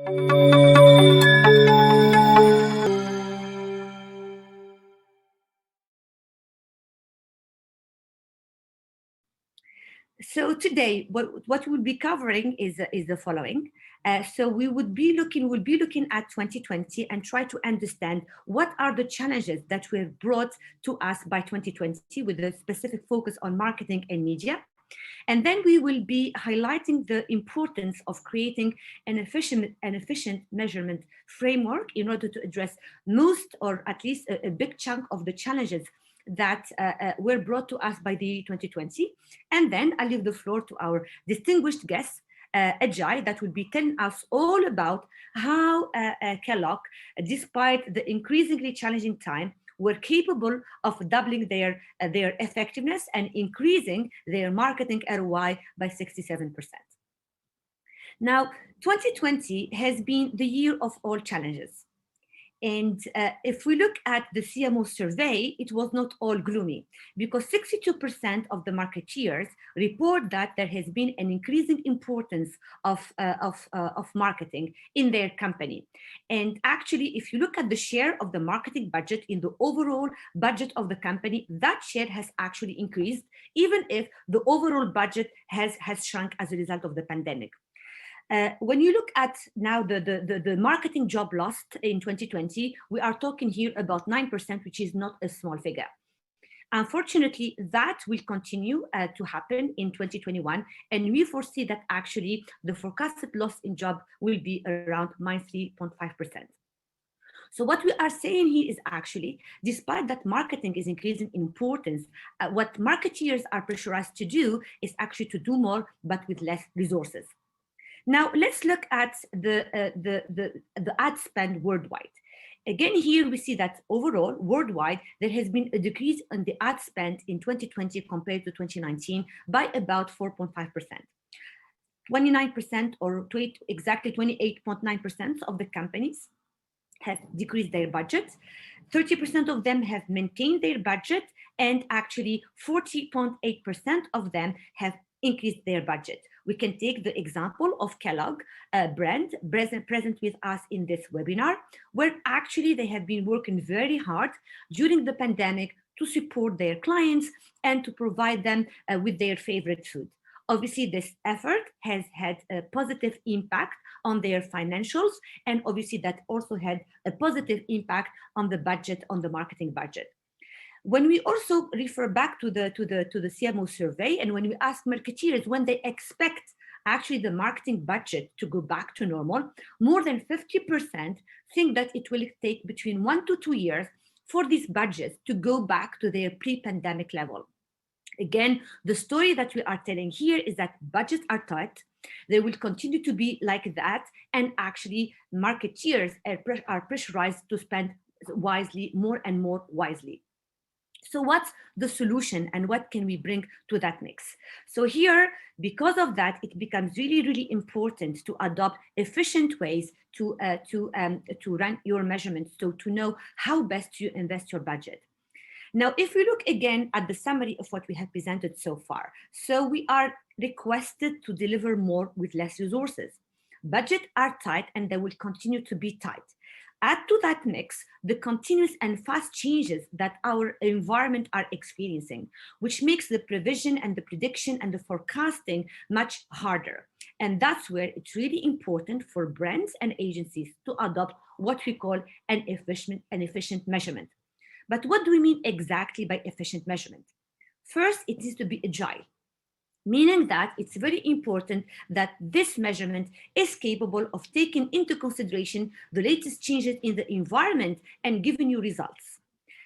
So today, what we'll be covering is the following. So we'll be looking at 2020 and try to understand what are the challenges that were brought to us by 2020 with a specific focus on marketing and media. And then we will be highlighting the importance of creating an efficient measurement framework in order to address most, or at least a big chunk of the challenges that were brought to us by the year 2020. And then I'll leave the floor to our distinguished guest, Ajay, that will be telling us all about how Kellogg, despite the increasingly challenging time, were capable of doubling their effectiveness and increasing their marketing ROI by 67%. Now, 2020 has been the year of all challenges. And if we look at the CMO survey, it was not all gloomy, because 62% of the marketeers report that there has been an increasing importance of marketing in their company. And actually, if you look at the share of the marketing budget in the overall budget of the company, that share has actually increased, even if the overall budget has shrunk as a result of the pandemic. When you look at now the marketing job lost in 2020, we are talking here about 9%, which is not a small figure. Unfortunately, that will continue to happen in 2021, and we foresee that actually the forecasted loss in job will be around -3.5%. So what we are saying here is actually, despite that marketing is increasing in importance, what marketeers are pressurized to do is actually to do more, but with less resources. Now, let's look at the ad spend worldwide. Again, here we see that overall, worldwide, there has been a decrease in the ad spend in 2020 compared to 2019 by about 4.5%. 29%, or exactly 28.9% of the companies have decreased their budget. 30% of them have maintained their budget, and actually 40.8% of them have increased their budget. We can take the example of Kellogg brand present with us in this webinar, where actually they have been working very hard during the pandemic to support their clients and to provide them with their favorite food. Obviously, this effort has had a positive impact on their financials, and obviously that also had a positive impact on the budget, on the marketing budget. When we also refer back to the CMO survey, and when we ask marketeers when they expect actually the marketing budget to go back to normal, more than 50% think that it will take between 1 to 2 years for these budgets to go back to their pre-pandemic level. Again, the story that we are telling here is that budgets are tight. They will continue to be like that, and actually marketeers are pressurized to spend wisely, more and more wisely. So what's the solution, and what can we bring to that mix? So here, because of that, it becomes really, really important to adopt efficient ways to run your measurements, so to know how best to invest your budget. Now, if we look again at the summary of what we have presented so far, so we are requested to deliver more with less resources. Budgets are tight, and they will continue to be tight. Add to that mix the continuous and fast changes that our environment are experiencing, which makes the prevision and the prediction and the forecasting much harder. And that's where it's really important for brands and agencies to adopt what we call an efficient measurement. But what do we mean exactly by efficient measurement? First, it needs to be agile, meaning that it's very important that this measurement is capable of taking into consideration the latest changes in the environment and giving you results.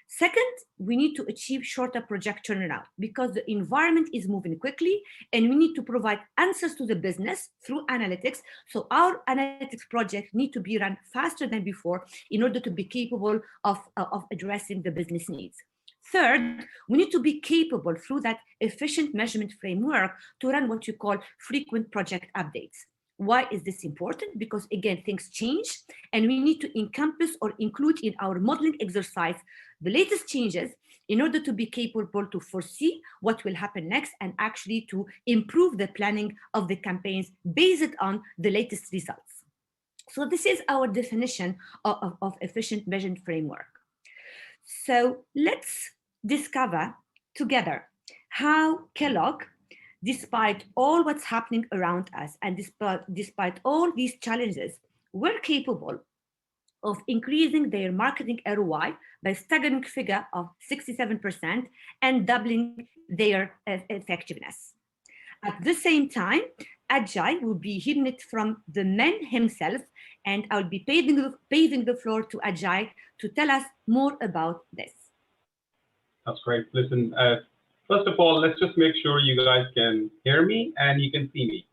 Second, we need to achieve shorter project turnaround, because the environment is moving quickly, and we need to provide answers to the business through analytics. So our analytics projects need to be run faster than before in order to be capable of addressing the business needs. Third, we need to be capable through that efficient measurement framework to run what you call frequent project updates. Why is this important? Because again, things change, and we need to encompass or include in our modeling exercise the latest changes in order to be capable to foresee what will happen next, and actually to improve the planning of the campaigns based on the latest results. So this is our definition of efficient measurement framework. So let's discover together how Kellogg, despite all what's happening around us and despite all these challenges, were capable of increasing their marketing ROI by a staggering figure of 67% and doubling their effectiveness. At the same time, Ajay will be hearing it from the man himself, and I'll be paving the floor to Ajay to tell us more about this. That's great. Listen, first of all, let's just make sure you guys can hear me and you can see me.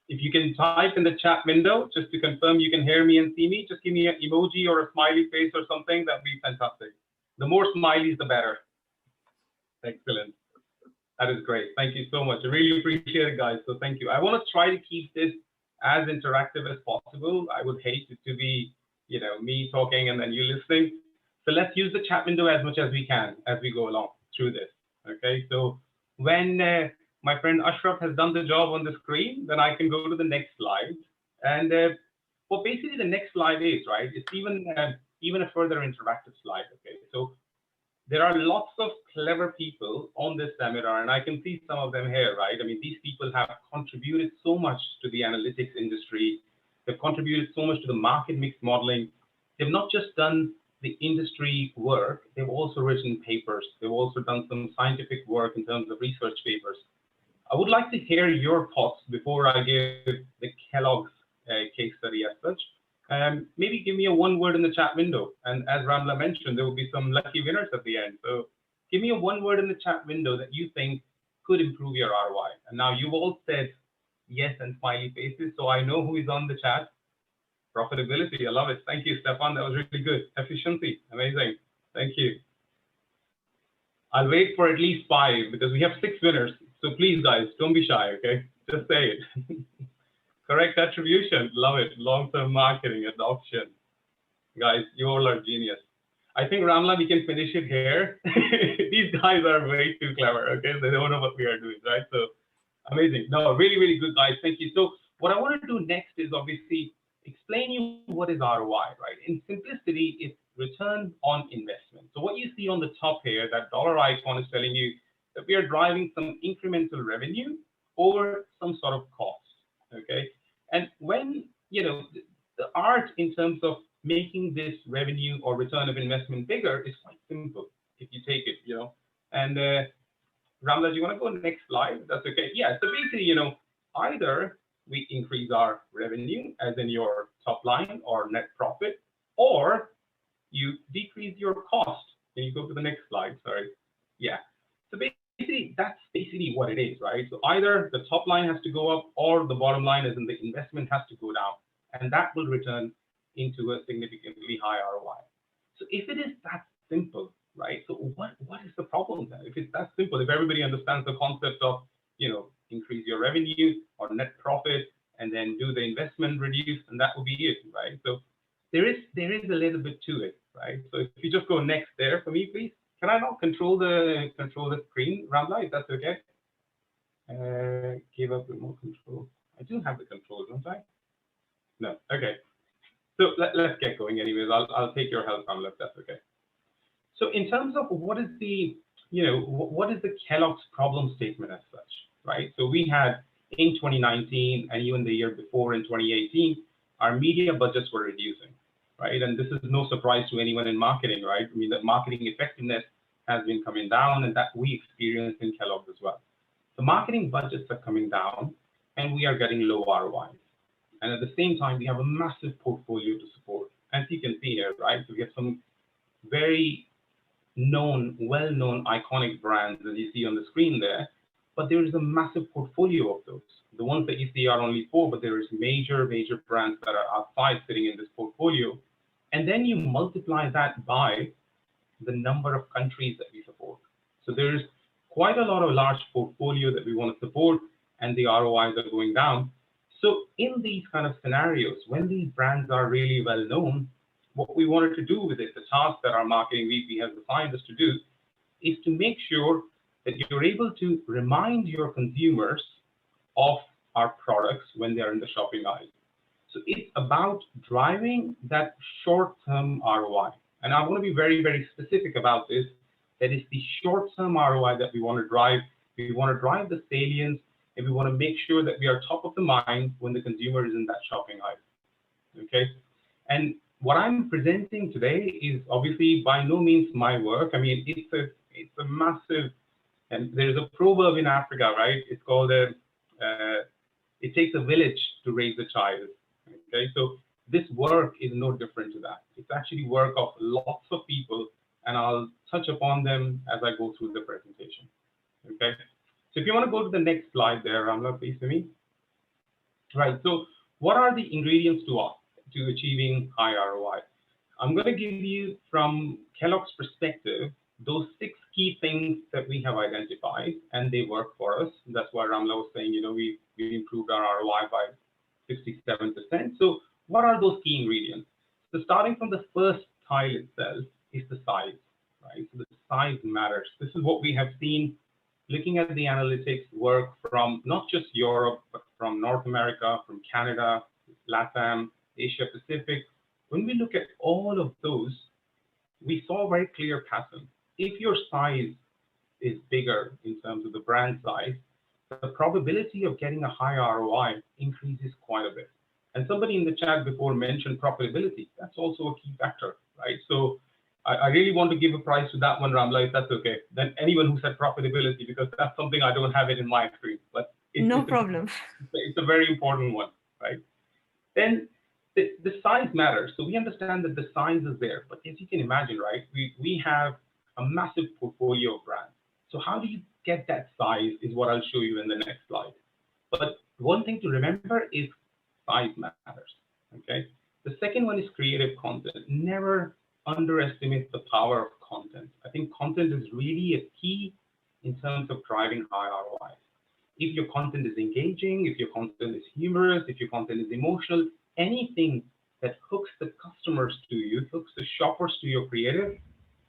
If you can type in the chat window, just to confirm you can hear me and see me, just give me an emoji or a smiley face or something. That'd be fantastic. The more smileys, the better. Excellent. That is great. Thank you so much. I really appreciate it, guys. So thank you. I want to try to keep this as interactive as possible. I would hate it to be, me talking and then you listening. So let's use the chat window as much as we can as we go along through this. Okay. So when my friend Ashraf has done the job on the screen, then I can go to the next slide. And what basically the next slide is, right? It's even a further interactive slide. Okay. So there are lots of clever people on this seminar, and I can see some of them here, right? I mean, these people have contributed so much to the analytics industry. They've contributed so much to the market mix modeling. They've not just done the industry work, they've also written papers. They've also done some scientific work in terms of research papers. I would like to hear your thoughts before I give the Kellogg's case study as such. Maybe give me a one word in the chat window. And as Ramla mentioned, there will be some lucky winners at the end. So give me a one word in the chat window that you think could improve your ROI. And now you've all said yes and smiley faces, so I know who is on the chat. Profitability, I love it. Thank you, Stefan. That was really good. Efficiency, amazing. Thank you. I'll wait for at least 5 because we have 6 winners. So please, guys, don't be shy, okay? Just say it. Correct attribution, love it. Long-term marketing, adoption. Guys, you all are genius. I think, Ramla, we can finish it here. These guys are way too clever, okay? They don't know what we are doing, right? So amazing. No, really, really good, guys. Thank you. So what I want to do next is obviously explain you what is ROI, right? In simplicity, it's return on investment. So what you see on the top here, that dollar icon is telling you that we are driving some incremental revenue over some sort of cost, okay? And when, the art in terms of making this revenue or return of investment bigger is quite simple if you take it, And Ramla, do you want to go to the next slide? That's okay. Yeah, so basically, either we increase our revenue, as in your top line or net profit, or you decrease your cost. Can you go to the next slide? Sorry. Yeah. So basically, that's basically what it is, right? So either the top line has to go up or the bottom line, as in the investment, has to go down. And that will return into a significantly high ROI. So if it is that simple, right? So what is the problem then? If it's that simple, if everybody understands the concept of, increase your revenue or net profit, and then do the investment reduce, and that will be it, right? So there is a little bit to it, right? So if you just go next there for me, please. Can I now control the screen, Ramla, if that's okay? Give up remote control. I do have the control, don't I? No. Okay. So let's get going anyways. I'll take your help, Ramla, if that's okay. So in terms of what is the Kellogg's problem statement as such, right? So we had in 2019 and even the year before in 2018, our media budgets were reducing, right? And this is no surprise to anyone in marketing, right? I mean, the marketing effectiveness has been coming down, and that we experienced in Kellogg as well. The marketing budgets are coming down, and we are getting low ROIs. And at the same time, we have a massive portfolio to support. As you can see here, right? So we have some very known, well-known, iconic brands that you see on the screen there, but there is a massive portfolio of those. The ones that you see are only 4, but there is major brands that are outside sitting in this portfolio. And then you multiply that by the number of countries that we support. So there's quite a lot of large portfolio that we want to support, and the ROIs are going down. So in these kind of scenarios, when these brands are really well known, what we wanted to do with it, the task that our marketing VP has assigned us to do, is to make sure that you're able to remind your consumers of our products when they're in the shopping aisle. So it's about driving that short-term ROI. And I want to be very, very specific about this. That is the short-term ROI that we want to drive. We want to drive the salience, and we want to make sure that we are top of the mind when the consumer is in that shopping aisle. Okay. And what I'm presenting today is obviously by no means my work. I mean, it's a massive, and there's a proverb in Africa, right? It's called it takes a village to raise a child. Okay, so this work is no different to that. It's actually work of lots of people, and I'll touch upon them as I go through the presentation. Okay, so if you want to go to the next slide there, Ramla, please, for me. Right, so what are the ingredients to achieving high ROI? I'm going to give you, from Kellogg's perspective, those 6 key things that we have identified, and they work for us. That's why Ramla was saying, you know, we improved our ROI by 67%. So what are those key ingredients? So starting from the first tile itself is the size, right? So the size matters. This is what we have seen looking at the analytics work from not just Europe, but from North America, from Canada, LATAM, Asia Pacific. When we look at all of those, we saw a very clear pattern. If your size is bigger in terms of the brand size, the probability of getting a high ROI increases quite a bit. And somebody in the chat before mentioned profitability. That's also a key factor, right? So I really want to give a prize to that one, Ramla, if that's okay. Then anyone who said profitability, because that's something I don't have it in my screen, but no problem. It's a very important one, right? Then the size matters. So we understand that the size is there, but as you can imagine, right, we have a massive portfolio of brands. So how do you get that size is what I'll show you in the next slide. But one thing to remember is size matters, okay? The second one is creative content. Never underestimate the power of content. I think content is really a key in terms of driving high ROI. If your content is engaging, if your content is humorous, if your content is emotional, anything that hooks the customers to you, hooks the shoppers to your creative,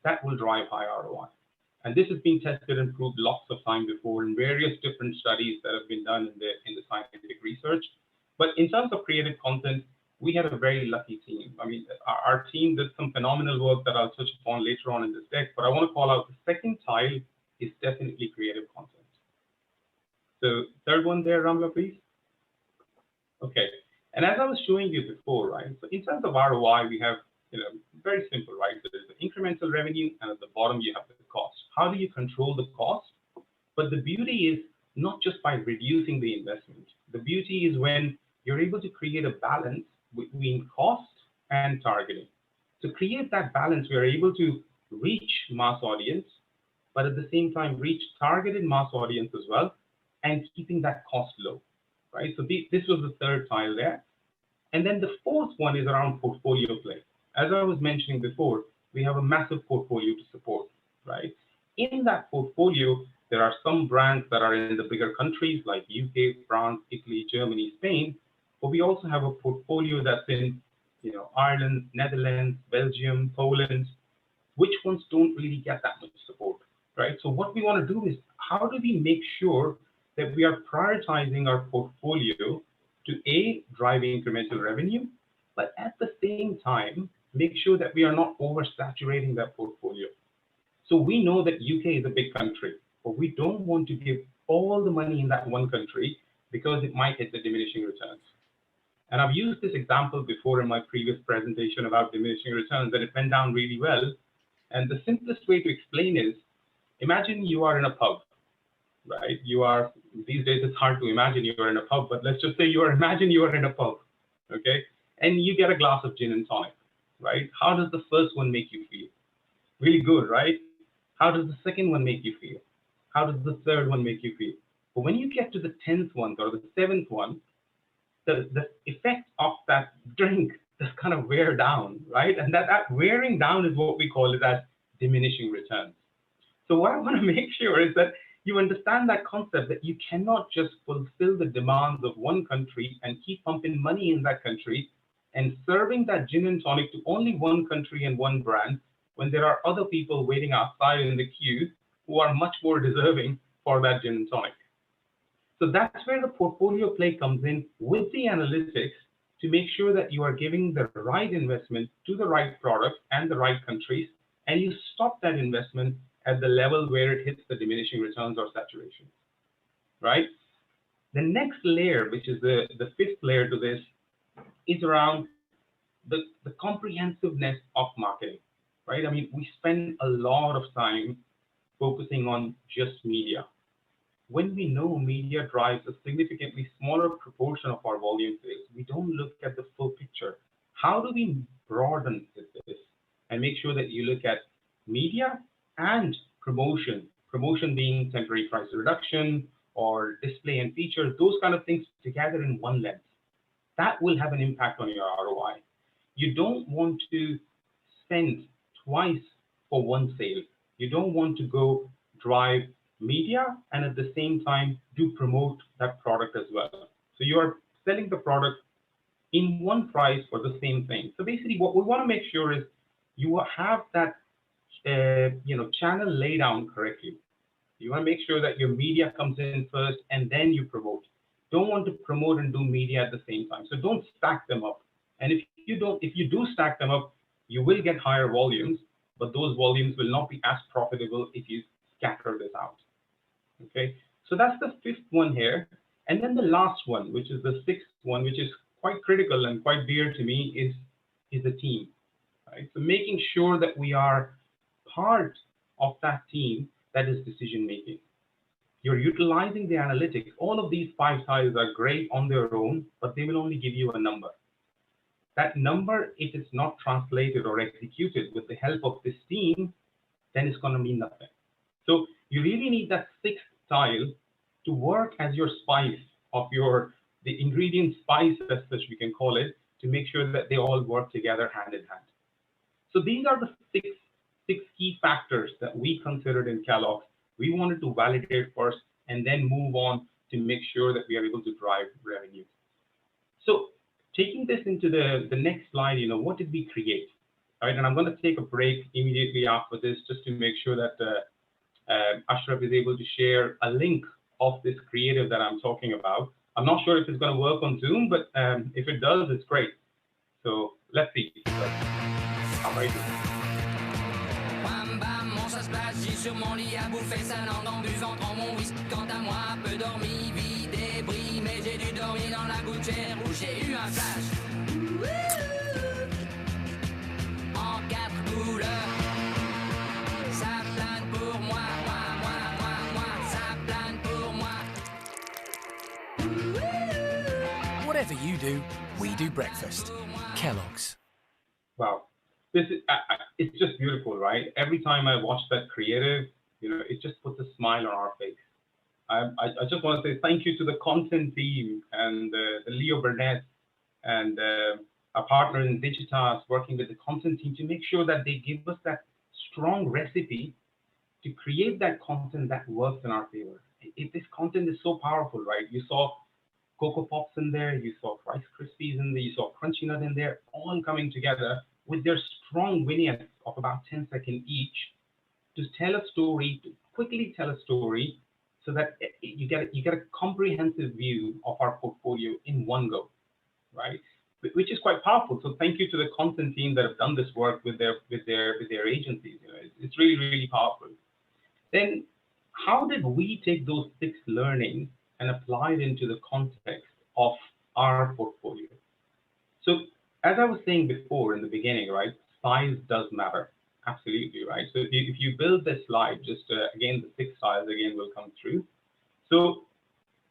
that will drive high ROI. And this has been tested and proved lots of time before in various different studies that have been done in the scientific research. But in terms of creative content, we had a very lucky team. I mean, our team did some phenomenal work that I'll touch upon later on in this deck, but I want to call out the second tile is definitely creative content. So third one there, Ramla, please. Okay. And as I was showing you before, right, so in terms of ROI, we have, very simple, right? So there's the incremental revenue, and at the bottom, you have the cost. How do you control the cost? But the beauty is not just by reducing the investment. The beauty is when you're able to create a balance between cost and targeting. To create that balance, we are able to reach mass audience, but at the same time, reach targeted mass audience as well, and keeping that cost low, right? So this was the third tile there. And then the fourth one is around portfolio play. As I was mentioning before, we have a massive portfolio to support, right? In that portfolio, there are some brands that are in the bigger countries like UK, France, Italy, Germany, Spain, but we also have a portfolio that's in, Ireland, Netherlands, Belgium, Poland. Which ones don't really get that much support, right? So what we want to do is, how do we make sure that we are prioritizing our portfolio to A, drive incremental revenue, but at the same time, make sure that we are not oversaturating that portfolio. So we know that UK is a big country, but we don't want to give all the money in that one country because it might hit the diminishing returns. And I've used this example before in my previous presentation about diminishing returns, and it went down really well. And the simplest way to explain is, imagine you are in a pub, right? These days it's hard to imagine you are in a pub, but let's just say imagine you are in a pub, okay? And you get a glass of gin and tonic, right? How does the first one make you feel? Really good, right? How does the second one make you feel? How does the third one make you feel? But when you get to the 10th one or the 7th one, the effect of that drink just kind of wear down, right? And that wearing down is what we call it as diminishing returns. So what I want to make sure is that you understand that concept, that you cannot just fulfill the demands of one country and keep pumping money in that country and serving that gin and tonic to only one country and one brand when there are other people waiting outside in the queue who are much more deserving for that gin and tonic. So that's where the portfolio play comes in with the analytics to make sure that you are giving the right investment to the right product and the right countries, and you stop that investment at the level where it hits the diminishing returns or saturation, right? The next layer, which is the fifth layer to this, is around the comprehensiveness of marketing, right? I mean, we spend a lot of time focusing on just media. When we know media drives a significantly smaller proportion of our volume sales, we don't look at the full picture. How do we broaden this and make sure that you look at media and promotion, promotion being temporary price reduction or display and features, those kind of things together in one lens? That will have an impact on your ROI. You don't want to spend twice for one sale. You don't want to go drive media and at the same time do promote that product as well. So you are selling the product in one price for the same thing. So basically what we want to make sure is you have that channel laid down correctly. You want to make sure that your media comes in first and then you promote. Don't want to promote and do media at the same time. So don't stack them up. And if you do stack them up, you will get higher volumes, but those volumes will not be as profitable if you scatter this out. Okay, so that's the fifth one here. And then the last one, which is the sixth one, which is quite critical and quite dear to me, is the team, right? So making sure that we are part of that team that is decision making. You're utilizing the analytics. All of these 5 tiles are great on their own, but they will only give you a number. That number, if it's not translated or executed with the help of this team, then it's going to mean nothing. So you really need that 6th tile to work as your spice of the ingredient spice, as such we can call it, to make sure that they all work together hand in hand. So these are the six key factors that we considered in Kellogg. We wanted to validate first and then move on to make sure that we are able to drive revenue. So taking this into the next slide, what did we create? All right, and I'm going to take a break immediately after this just to make sure that Ashraf is able to share a link of this creative that I'm talking about. I'm not sure if it's going to work on Zoom, but if it does, it's great. So let's see. I'm ready. J'ai sur mon lit à bouffer sa langue en buvant trop mon whisky. Quant à moi, peu dormi, vie débris, mais j'ai dû dormir dans la gouttière où j'ai eu un flash. En 4 couleurs, ça plane pour moi, moi, ça plane pour moi. Whatever you do, we do breakfast. Kellogg's. Wow. This is, it's just beautiful, right? Every time I watch that creative, it just puts a smile on our face. I just want to say thank you to the content team and the Leo Burnett and our partner in Digitas working with the content team to make sure that they give us that strong recipe to create that content that works in our favor. This content is so powerful, right? You saw Cocoa Pops in there, you saw Rice Krispies in there, you saw Crunchy Nut in there, all coming together with their strong vignettes of about 10 seconds each to tell a story, to quickly tell a story so that you get a comprehensive view of our portfolio in one go, right? Which is quite powerful. So thank you to the content team that have done this work with their agencies. It's really, really powerful. Then how did we take those 6 learnings and apply it into the context of our portfolio? So as I was saying before in the beginning, right, size does matter. Absolutely, right? So if you build this slide, just again, the 6 tiles again will come through. So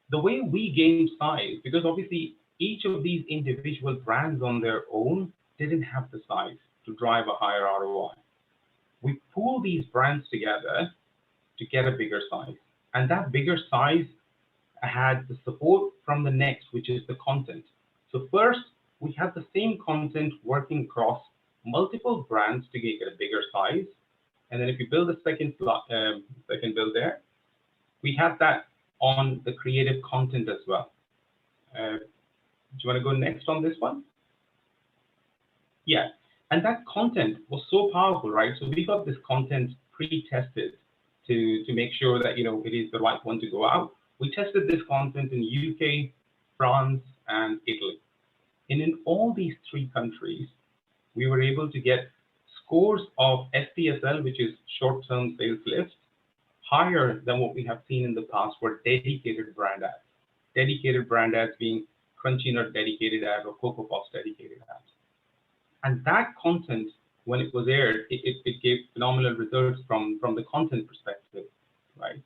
the way we gain size, because obviously each of these individual brands on their own didn't have the size to drive a higher ROI. We pool these brands together to get a bigger size. And that bigger size had the support from the next, which is the content. So first, we have the same content working across multiple brands to get a bigger size. And then if you build a second build there, we have that on the creative content as well. Do you want to go next on this one? Yeah, and that content was so powerful, right? So we got this content pre-tested to make sure that it is the right one to go out. We tested this content in UK, France, and Italy. And in all these three countries, we were able to get scores of STSL, which is short-term sales lift, higher than what we have seen in the past for dedicated brand ads. Dedicated brand ads being Crunchy Nut dedicated ad or Cocoa Puffs dedicated ads. And that content, when it was aired, it gave phenomenal results from the content perspective, right?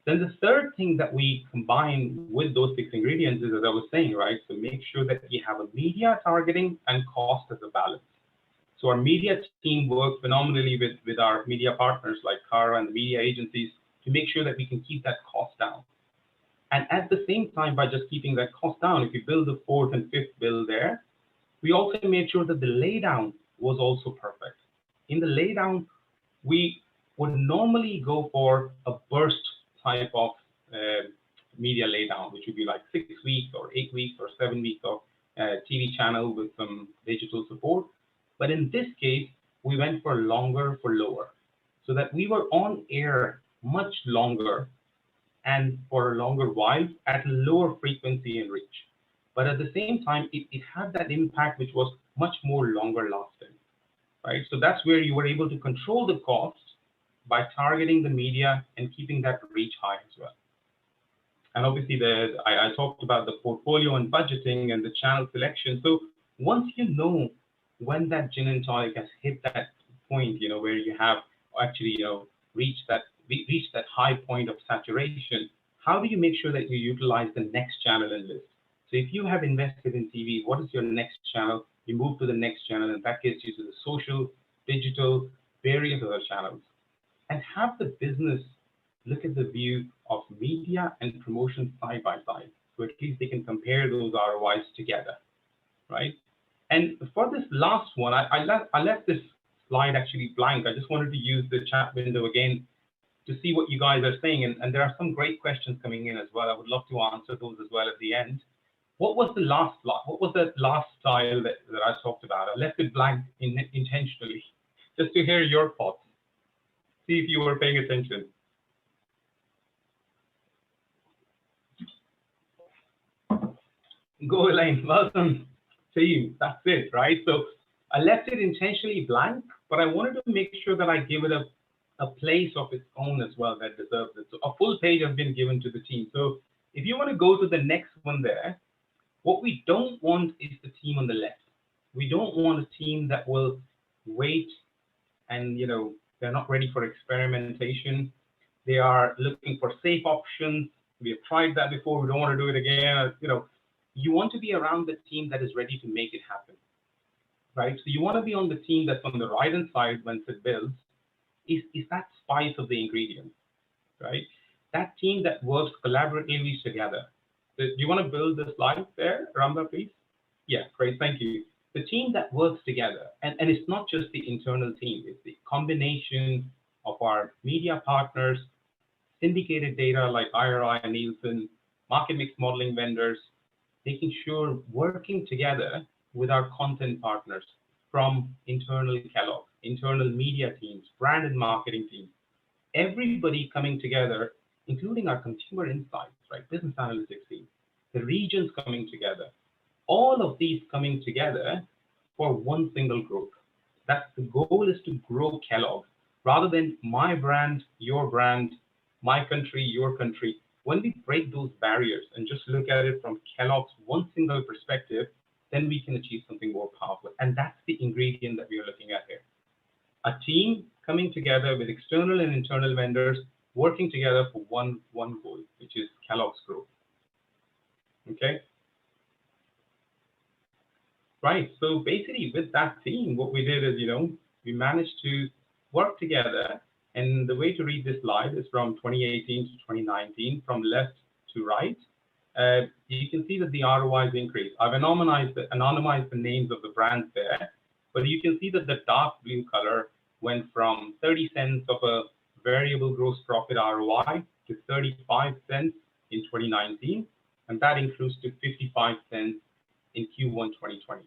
Then the third thing that we combine with those 6 ingredients is, as I was saying, right? So make sure that you have a media targeting and cost as a balance. So our media team worked phenomenally with our media partners like Kara and the media agencies to make sure that we can keep that cost down. And at the same time, by just keeping that cost down, if you build the 4th and 5th bill there, we also made sure that the laydown was also perfect. In the laydown, we would normally go for a burst type of media laydown, which would be like 6 weeks or 8 weeks or 7 weeks of TV channel with some digital support. But in this case, we went for longer for lower, so that we were on air much longer and for a longer while at lower frequency and reach. But at the same time, it had that impact which was much more longer lasting, right? So that's where you were able to control the cost by targeting the media and keeping that reach high as well. And obviously, I talked about the portfolio and budgeting and the channel selection. So once you know when that gin and tonic has hit that point, where you have actually, reached that high point of saturation, how do you make sure that you utilize the next channel and list? So if you have invested in TV, what is your next channel? You move to the next channel, and that gets you to the social, digital, various other channels. And have the business look at the view of media and promotion side by side, so at least they can compare those ROIs together, right? And for this last one, I left this slide actually blank. I just wanted to use the chat window again to see what you guys are saying. And there are some great questions coming in as well. I would love to answer those as well at the end. What was the last slide? What was that last style that I talked about? I left it blank intentionally, just to hear your thoughts. See if you were paying attention. Go, Elaine. Welcome to you. That's it, right? So I left it intentionally blank, but I wanted to make sure that I give it a place of its own as well that deserves it. So a full page has been given to the team. So if you want to go to the next one there, what we don't want is the team on the left. We don't want a team that will wait and, they're not ready for experimentation. They are looking for safe options. We have tried that before. We don't want to do it again. You want to be around the team that is ready to make it happen, right? So you want to be on the team that's on the right-hand side once it builds, is that spice of the ingredients, right? That team that works collaboratively together. Do you want to build the slide there, Ramla, please? Yeah, great, thank you. The team that works together, and it's not just the internal team, it's the combination of our media partners, syndicated data like ROI and Nielsen, market mix modeling vendors, making sure working together with our content partners from internal Kellogg, internal media teams, brand and marketing teams, everybody coming together, including our consumer insights, right? Business analytics team, the regions coming together, all of these coming together for one single group. That's the goal, is to grow Kellogg rather than my brand, my country, your country. When we break those barriers and just look at it from Kellogg's one single perspective, then we can achieve something more powerful. And that's the ingredient that we are looking at here. A team coming together with external and internal vendors, working together for one goal, which is Kellogg's growth. Okay. Right. So basically, with that team, what we did is, we managed to work together. And the way to read this slide is from 2018 to 2019, from left to right. You can see that the ROIs increased. I've anonymized the names of the brands there, but you can see that the dark blue color went from 30 cents of a variable gross profit ROI to 35 cents in 2019, and that increased to 55 cents in Q1 2020.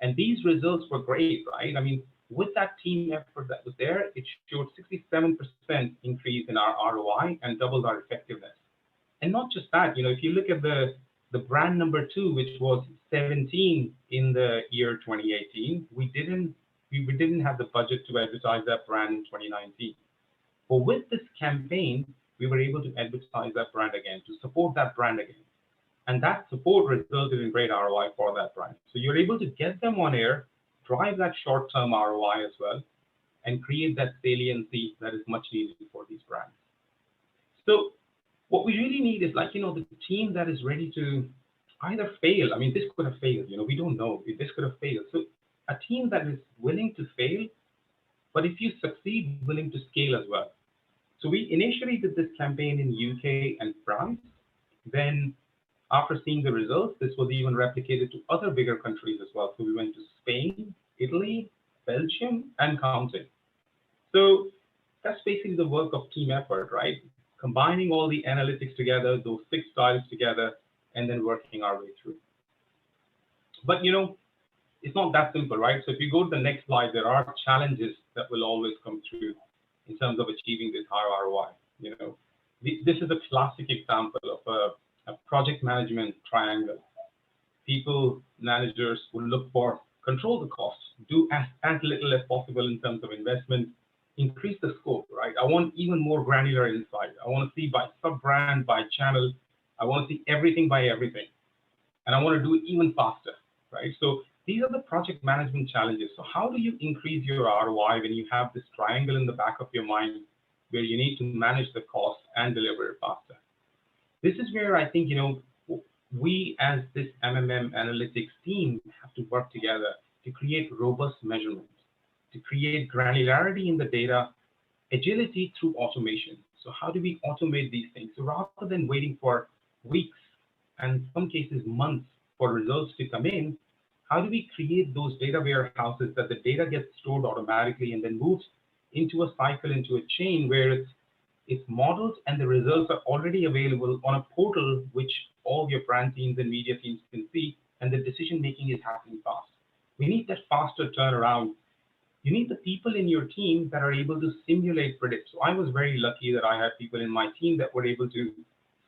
And these results were great, right? I mean, with that team effort that was there, it showed 67% increase in our ROI and doubled our effectiveness. And not just that, if you look at the The brand number 2, which was 17 in the year 2018, we didn't have the budget to advertise that brand in 2019. But with this campaign, we were able to advertise that brand again, to support that brand again. And that support resulted in great ROI for that brand. So you're able to get them on air, drive that short-term ROI as well, and create that saliency that is much needed for these brands. So what we really need is the team that is ready to either fail. I mean, this could have failed, we don't know if this could have failed. So a team that is willing to fail, but if you succeed, willing to scale as well. So we initially did this campaign in UK and France. Then after seeing the results, this was even replicated to other bigger countries as well. So we went to Spain, Italy, Belgium, and counting. So that's basically the work of team effort, right? Combining all the analytics together, those 6 styles together, and then working our way through. But it's not that simple, right? So if you go to the next slide, there are challenges that will always come through in terms of achieving this high ROI. This is a classic example of a project management triangle. People, managers will look for control the costs, do as little as possible in terms of investment, increase the scope, right? I want even more granular insight. I want to see by sub-brand, by channel. I want to see everything by everything. And I want to do it even faster, right? So these are the project management challenges. So how do you increase your ROI when you have this triangle in the back of your mind where you need to manage the cost and deliver it faster? This is where I think, we as this MMM analytics team have to work together to create robust measurements, to create granularity in the data, agility through automation. So how do we automate these things? So rather than waiting for weeks and in some cases months for results to come in, how do we create those data warehouses that the data gets stored automatically and then moves into a cycle, into a chain where it's modeled and the results are already available on a portal which all your brand teams and media teams can see, and the decision making is happening fast. We need that faster turnaround. You need the people in your team that are able to simulate, predict. So I was very lucky that I had people in my team that were able to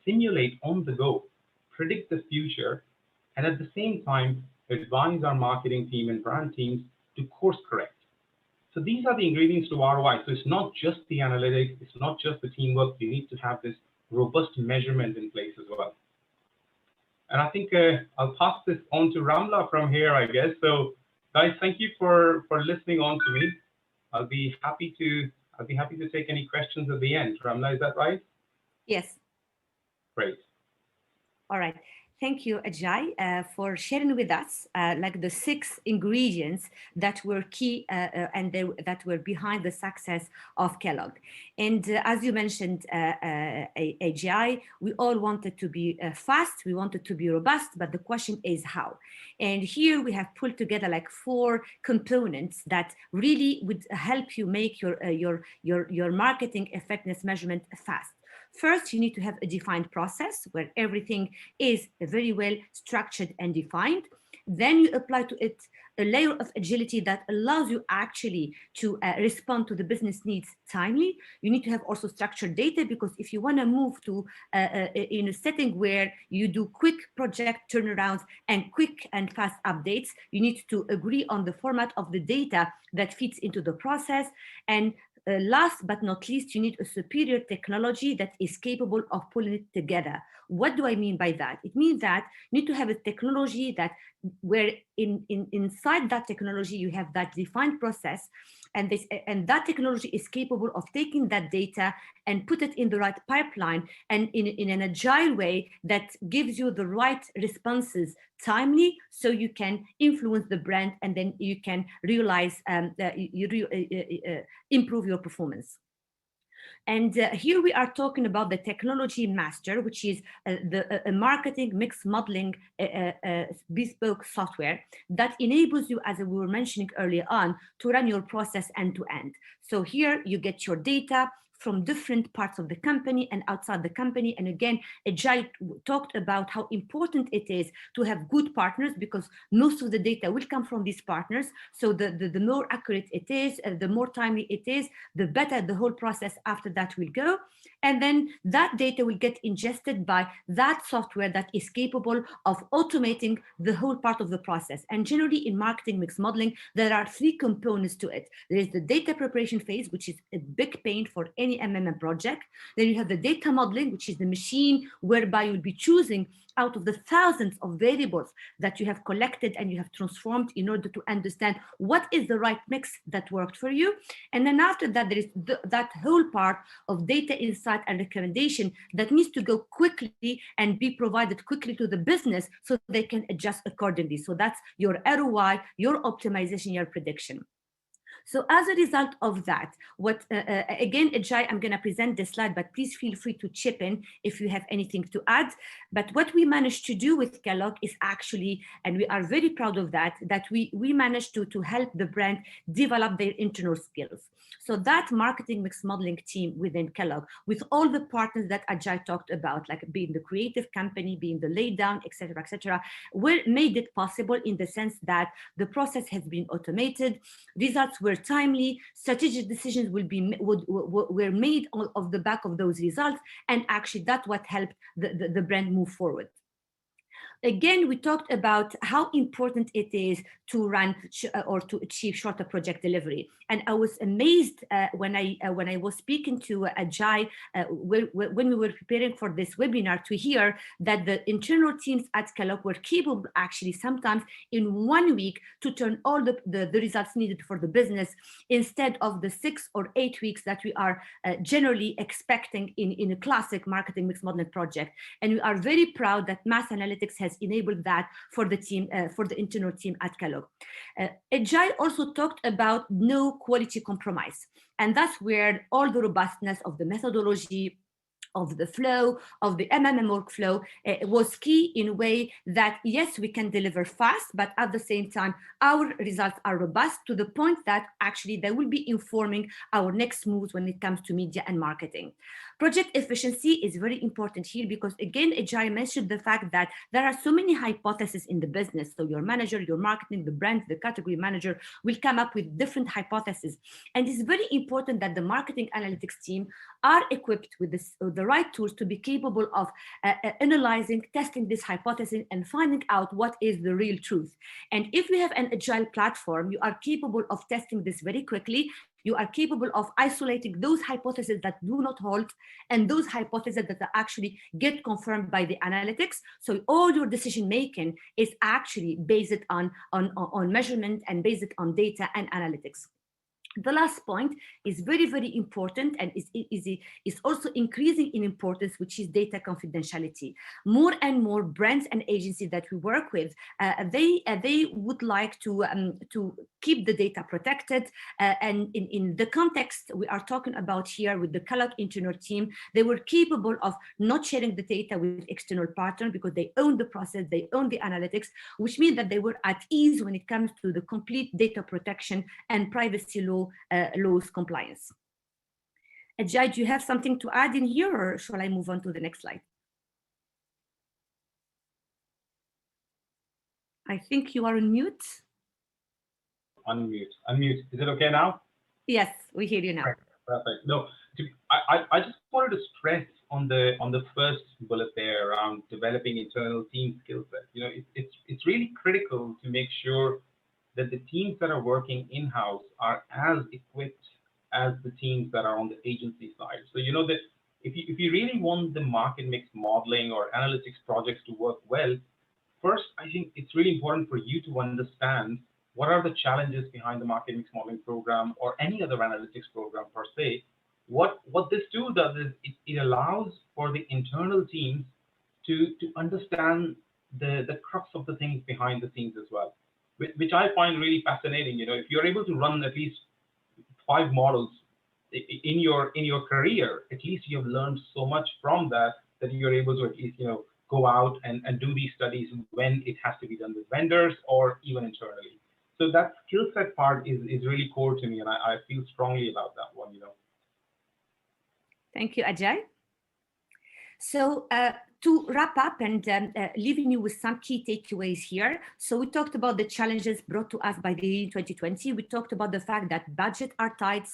simulate on the go, predict the future, and at the same time, advise our marketing team and brand teams to course correct. So these are the ingredients to ROI. So it's not just the analytics, it's not just the teamwork. You need to have this robust measurement in place as well. And I think I'll pass this on to Ramla from here, I guess. So guys, thank you for listening on to me. I'll be happy to take any questions at the end. Ramla, is that right? Yes. Great. All right. Thank you, Ajay, for sharing with us the 6 ingredients that were key and that were behind the success of Kellogg. And as you mentioned, Ajay, we all wanted to be fast, we wanted to be robust, but the question is how. And here we have pulled together 4 components that really would help you make your marketing effectiveness measurement fast. First, you need to have a defined process where everything is very well structured and defined. Then you apply to it a layer of agility that allows you actually to respond to the business needs timely. You need to have also structured data, because if you want to move to in a setting where you do quick project turnarounds and quick and fast updates, you need to agree on the format of the data that fits into the process. And last but not least, you need a superior technology that is capable of pulling it together. What do I mean by that? It means that you need to have a technology that where inside that technology you have that defined process, and that technology is capable of taking that data and put it in the right pipeline and in an agile way that gives you the right responses timely, so you can influence the brand and then you can realize improve your performance. And here we are talking about the technology master, which is a marketing mix modeling bespoke software that enables you, as we were mentioning earlier on, to run your process end to end. So here you get your data from different parts of the company and outside the company. And again, Ajay talked about how important it is to have good partners, because most of the data will come from these partners. So the more accurate it is, the more timely it is, the better the whole process after that will go. And then that data will get ingested by that software that is capable of automating the whole part of the process. And generally in marketing mix modeling, there are three components to it. There is the data preparation phase, which is a big pain for any MMM project. Then you have the data modeling, which is the machine whereby you'll be choosing out of the thousands of variables that you have collected and you have transformed in order to understand what is the right mix that worked for you. And then after that, there is that whole part of data insight and recommendation that needs to go quickly and be provided quickly to the business so they can adjust accordingly. So that's your ROI, your optimization, your prediction. So as a result of that, what again, Ajay, I'm going to present this slide, but please feel free to chip in if you have anything to add. But what we managed to do with Kellogg is actually, and we are very proud of that, that we managed to help the brand develop their internal skills. So that marketing mix modeling team within Kellogg, with all the partners that Ajay talked about, like being the creative company, being the laydown, et cetera, made it possible in the sense that the process has been automated, results were timely, strategic decisions were made off the back of those results, and actually that's what helped the brand move forward. Again, we talked about how important it is to run or to achieve shorter project delivery. And I was amazed when I was speaking to Ajay when we were preparing for this webinar to hear that the internal teams at Kellogg were capable actually sometimes in 1 week to turn all the results needed for the business instead of the 6 or 8 weeks that we are generally expecting in a classic marketing mix modeling project. And we are very proud that mass analytics has enabled that for the team, for the internal team at Kellogg. Ajay also talked about no quality compromise. And that's where all the robustness of the methodology, of the flow, of the MMM workflow was key in a way that, yes, we can deliver fast, but at the same time, our results are robust to the point that actually they will be informing our next moves when it comes to media and marketing. Project efficiency is very important here because, again, Ajay mentioned the fact that there are so many hypotheses in the business. So your manager, your marketing, the brand, the category manager will come up with different hypotheses. And it's very important that the marketing analytics team are equipped with the right tools to be capable of analyzing, testing this hypothesis and finding out what is the real truth. And if we have an agile platform, you are capable of testing this very quickly. You are capable of isolating those hypotheses that do not hold and those hypotheses that actually get confirmed by the analytics. So all your decision making is actually based on measurement and based on data and analytics. The last point is very, very important and is also increasing in importance, which is data confidentiality. More and more brands and agencies that we work with, they would like to keep the data protected. And in the context we are talking about here with the Kellogg internal team, they were capable of not sharing the data with external partners because they own the process, they own the analytics, which means that they were at ease when it comes to the complete data protection and privacy laws compliance. Ajay, do you have something to add in here, or shall I move on to the next slide? I think you are on mute. Unmute. Is it okay now? Yes, we hear you now. Perfect. No, I just wanted to stress on the first bullet there around developing internal team skill set. You know, it's really critical to make sure that the teams that are working in-house are as equipped as the teams that are on the agency side. So you know that if you really want the market mix modeling or analytics projects to work well, first, I think it's really important for you to understand what are the challenges behind the market mix modeling program or any other analytics program per se. What this tool does is it allows for the internal teams to understand the crux of the things behind the scenes as well, which I find really fascinating. You know, if you're able to run at least 5 models in your career, at least you've learned so much from that you're able to at least, you know, go out and do these studies when it has to be done with vendors or even internally. So that skill set part is really core to me, and I feel strongly about that one, you know. Thank you, Ajay. So to wrap up and leaving you with some key takeaways here. So we talked about the challenges brought to us by the year 2020. We talked about the fact that budget are tight,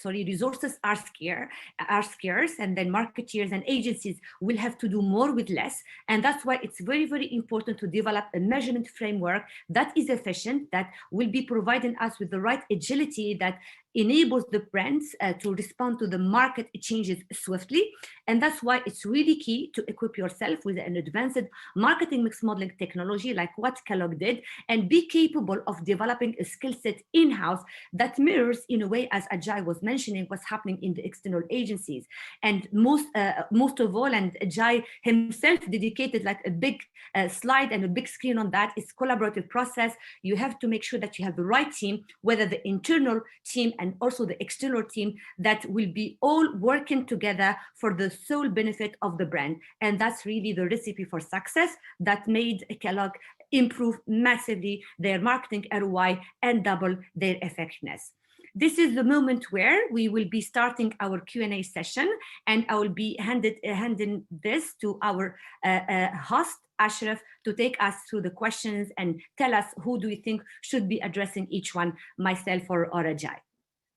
resources are scarce, and then marketeers and agencies will have to do more with less. And that's why it's very, very important to develop a measurement framework that is efficient, that will be providing us with the right agility that enables the brands to respond to the market changes swiftly. And that's why it's really key to equip yourself with an advanced marketing mix modeling technology like what Kellogg did, and be capable of developing a skill set in-house that mirrors, in a way, as Ajay was mentioning, what's happening in the external agencies. And most of all, and Ajay himself dedicated like a big slide and a big screen on that, is collaborative process. You have to make sure that you have the right team, whether the internal team and also the external team, that will be all working together for the sole benefit of the brand. And that's really the recipe for success that made Kellogg improve massively their marketing ROI and double their effectiveness. This is the moment where we will be starting our Q&A session, and I will be handing this to our host, Ashraf, to take us through the questions and tell us who do you think should be addressing each one, myself or Ajay.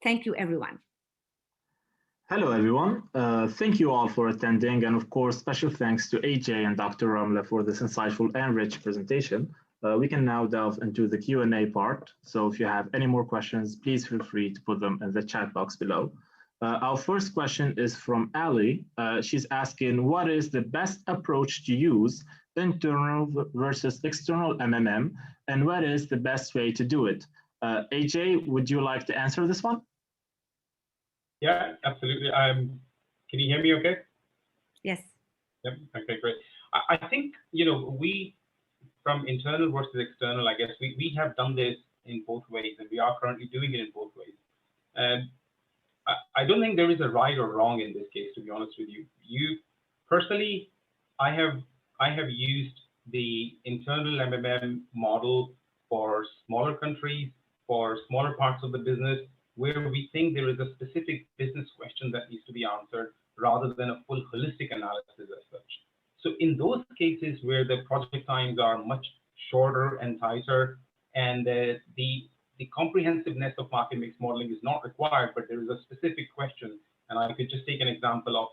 Thank you, everyone. Hello, everyone. Thank you all for attending. And of course, special thanks to Ajay and Dr. Ramla for this insightful and rich presentation. We can now delve into the Q&A part. So if you have any more questions, please feel free to put them in the chat box below. Our first question is from Ali. She's asking, what is the best approach to use, internal versus external MMM, and what is the best way to do it? Ajay, would you like to answer this one? Yeah, absolutely. Can you hear me okay? Yes. Yep. Okay, great. I think, we, from internal versus external, I guess we have done this in both ways, and we are currently doing it in both ways. And I don't think there is a right or wrong in this case, to be honest with you. Personally, I have used the internal MMM model for smaller countries, for smaller parts of the business, where we think there is a specific business question that needs to be answered rather than a full holistic analysis as such. So in those cases where the project times are much shorter and tighter, and the comprehensiveness of market mix modeling is not required, but there is a specific question, and I could just take an example of,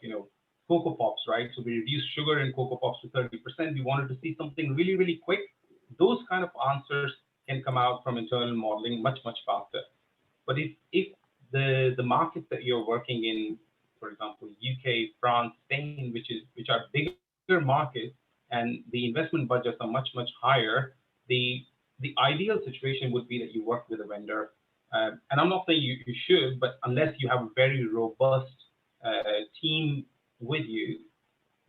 Cocoa Pops, right? So we reduced sugar in Cocoa Pops to 30%. We wanted to see something really, really quick. Those kind of answers can come out from internal modeling much, much faster. But if the markets that you're working in, for example, UK, France, Spain, which are bigger markets, and the investment budgets are much, much higher, the ideal situation would be that you work with a vendor. And I'm not saying you should, but unless you have a very robust team with you,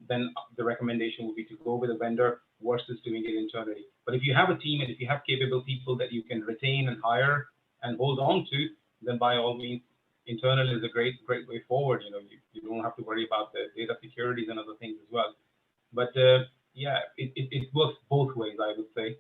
then the recommendation would be to go with a vendor versus doing it internally. But if you have a team and if you have capable people that you can retain and hire and hold on to, then by all means, internal is a great way forward. You don't have to worry about the data securities and other things as well. But yeah, it works both ways, I would say.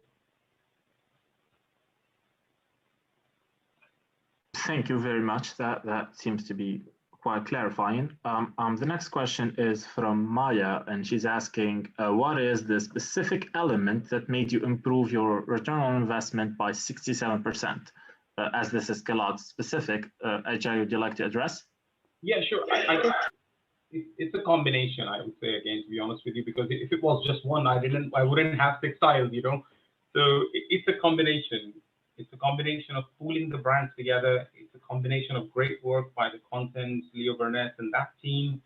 Thank you very much. That seems to be quite clarifying. The next question is from Maya, and she's asking, what is the specific element that made you improve your return on investment by 67%? As this is Kellogg specific, Ajay, would you like to address? Yeah, sure. I guess it's a combination, I would say, again, to be honest with you, because if it was just one, I wouldn't have 6 styles, So it's a combination. It's a combination of pooling the brands together. It's a combination of great work by the content, Leo Burnett and that team.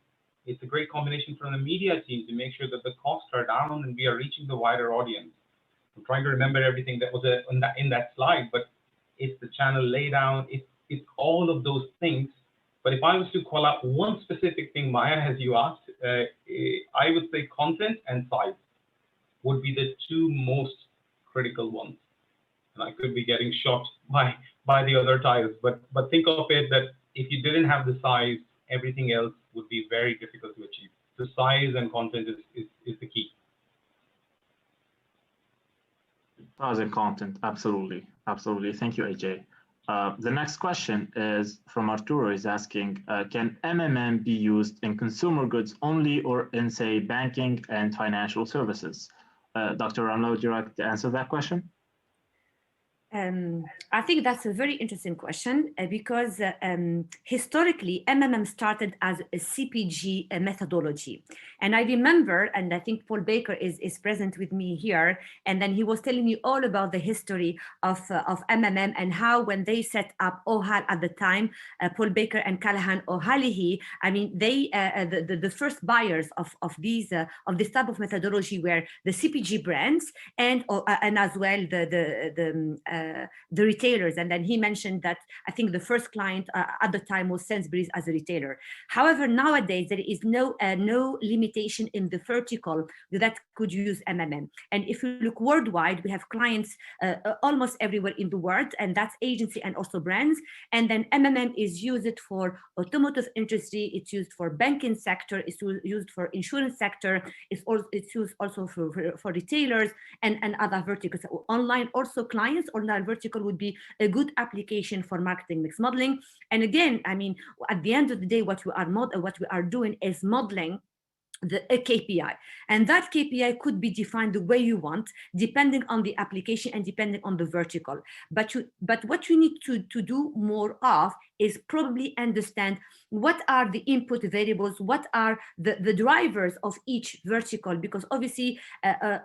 It's a great combination from the media team to make sure that the costs are down and we are reaching the wider audience. I'm trying to remember everything that was in that slide, but it's the channel laydown, it's all of those things. But if I was to call out one specific thing, Maya, as you asked, I would say content and size would be the 2 most critical ones. And I could be getting shot by the other tiles, but think of it that if you didn't have the size, everything else would be very difficult to achieve. So size and content is the key. Size and content, absolutely. Thank you, Ajay. The next question is from Arturo. He's asking, can MMM be used in consumer goods only or in, say, banking and financial services? Dr. Ramla, would you like to answer that question? I think that's a very interesting question because historically, MMM started as a CPG methodology. And I remember, and I think Paul Baker is present with me here, and then he was telling me all about the history of MMM and how when they set up OHAL at the time, Paul Baker and Callahan O'Halley, I mean, they the first buyers of this type of methodology were the CPG brands and as well the retailers. And then he mentioned that I think the first client at the time was Sainsbury's as a retailer. However, nowadays there is no limitation in the vertical that could use MMM. And if you look worldwide, we have clients almost everywhere in the world, and that's agency and also brands. And then MMM is used for automotive industry, it's used for banking sector, it's used for insurance sector, it's used also for retailers and other verticals. So online also clients, online vertical would be a good application for marketing mix modeling. And again, I mean, at the end of the day, what we are doing is modeling a KPI, and that KPI could be defined the way you want, depending on the application and depending on the vertical. But what you need to do more of is probably understand what are the input variables, what are the drivers of each vertical, because obviously,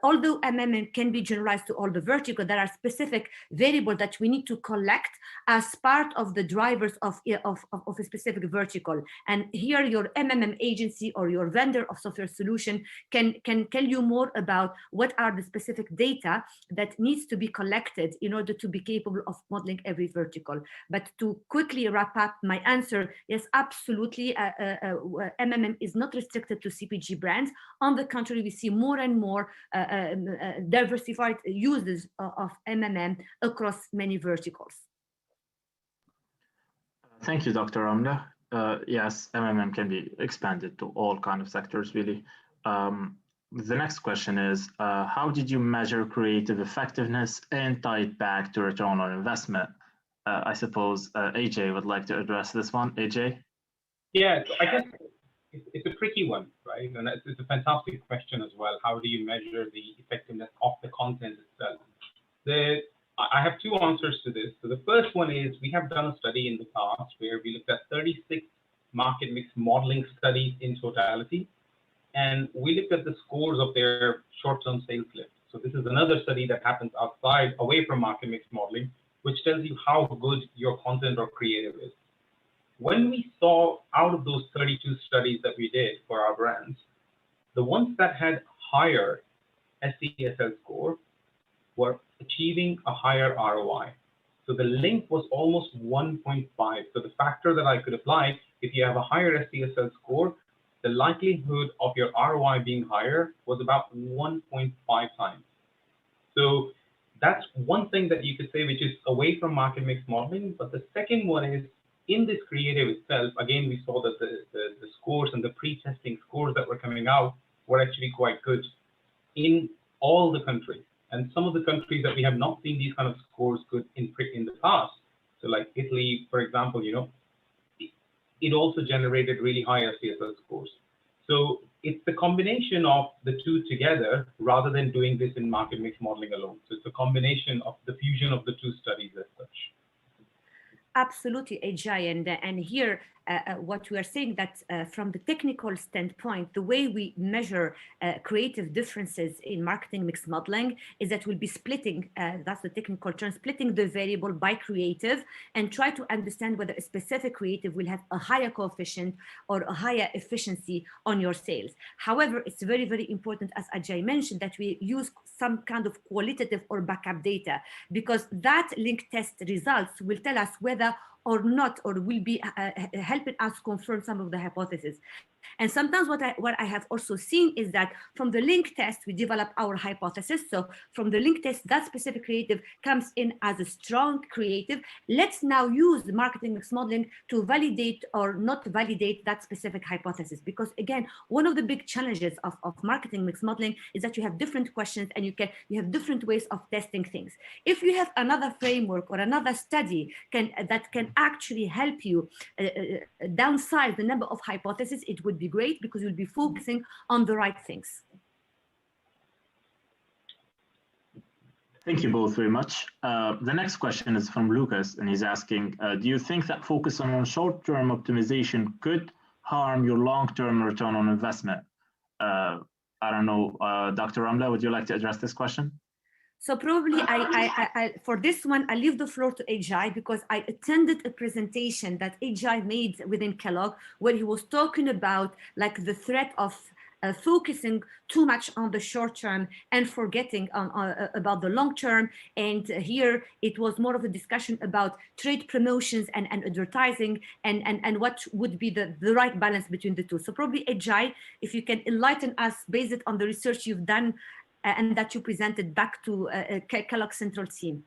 although MMM can be generalized to all the vertical, there are specific variables that we need to collect as part of the drivers of a specific vertical. And here your MMM agency or your vendor of software solution can tell you more about what are the specific data that needs to be collected in order to be capable of modeling every vertical. But to quickly wrap up my answer, yes, absolutely, MMM is not restricted to CPG brands. On the contrary, we see more and more diversified uses of MMM across many verticals. Thank you, Dr. Ramla. Yes, MMM can be expanded to all kind of sectors, really. The next question is, how did you measure creative effectiveness and tie it back to return on investment? I suppose Ajay would like to address this one. Ajay? Yeah, I guess it's a tricky one, right? And it's a fantastic question as well. How do you measure the effectiveness of the content itself? I have two answers to this. So the first one is we have done a study in the past where we looked at 36 market mix modeling studies in totality, and we looked at the scores of their short-term sales lift. So this is another study that happens away from market mix modeling, which tells you how good your content or creative is. When we saw out of those 32 studies that we did for our brands, the ones that had higher SDSL score were achieving a higher ROI. So the link was almost 1.5. So the factor that I could apply, if you have a higher SDSL score, the likelihood of your ROI being higher was about 1.5 times. So that's one thing that you could say, which is away from market mix modeling. But the second one is in this creative itself, again, we saw that the scores and the pre-testing scores that were coming out were actually quite good in all the countries. And some of the countries that we have not seen these kind of scores good in the past. So like Italy, for example, you know, it also generated really high SDSL scores. So it's the combination of the two together rather than doing this in market mix modeling alone. So it's a combination of the fusion of the two studies as such. Absolutely, Ajay, and here what we are saying that from the technical standpoint, the way we measure creative differences in marketing mix modeling is that we'll be splitting, that's the technical term, splitting the variable by creative and try to understand whether a specific creative will have a higher coefficient or a higher efficiency on your sales. However, it's very, very important, as Ajay mentioned, that we use some kind of qualitative or backup data, because that link test results will tell us whether or not, or will be helping us confirm some of the hypotheses. And sometimes what I have also seen is that from the link test, we develop our hypothesis. So from the link test, that specific creative comes in as a strong creative. Let's now use the marketing mix modeling to validate or not validate that specific hypothesis. Because again, one of the big challenges of marketing mix modeling is that you have different questions and you have different ways of testing things. If you have another framework or another study that can actually help you downsize the number of hypotheses, it would be great because you'll be focusing on the right things. Thank you both very much. The next question is from Lucas, and he's asking, do you think that focus on short-term optimization could harm your long-term return on investment? I don't know, Dr. Ramla, would you like to address this question? So probably I for this one, I leave the floor to Ajay because I attended a presentation that Ajay made within Kellogg where he was talking about like the threat of focusing too much on the short term and forgetting about the long term. And here it was more of a discussion about trade promotions and advertising and what would be the right balance between the two. So probably Ajay, if you can enlighten us based on the research you've done and that you presented back to Kellogg Central team.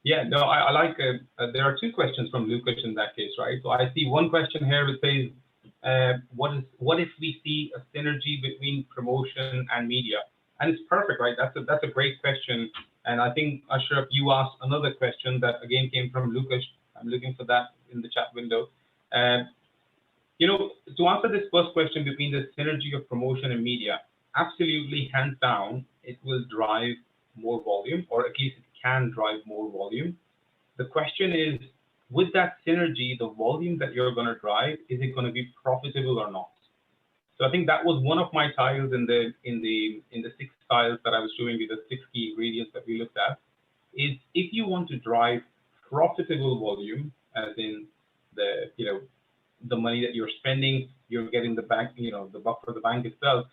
Yeah, no, I like, there are two questions from Lucas in that case, right? So I see one question here that says, what if we see a synergy between promotion and media? And it's perfect, right? That's a great question. And I think, Ashraf, you asked another question that again came from Lucas. I'm looking for that in the chat window. You know, to answer this first question between the synergy of promotion and media, absolutely, hands down, it will drive more volume, or at least it can drive more volume. The question is, with that synergy, the volume that you're going to drive, is it going to be profitable or not? So I think that was one of my tiles in the 6 tiles that I was showing you, the 6 key ingredients that we looked at, is if you want to drive profitable volume, as in the money that you're spending, you're getting the bank, the buck for the bank itself.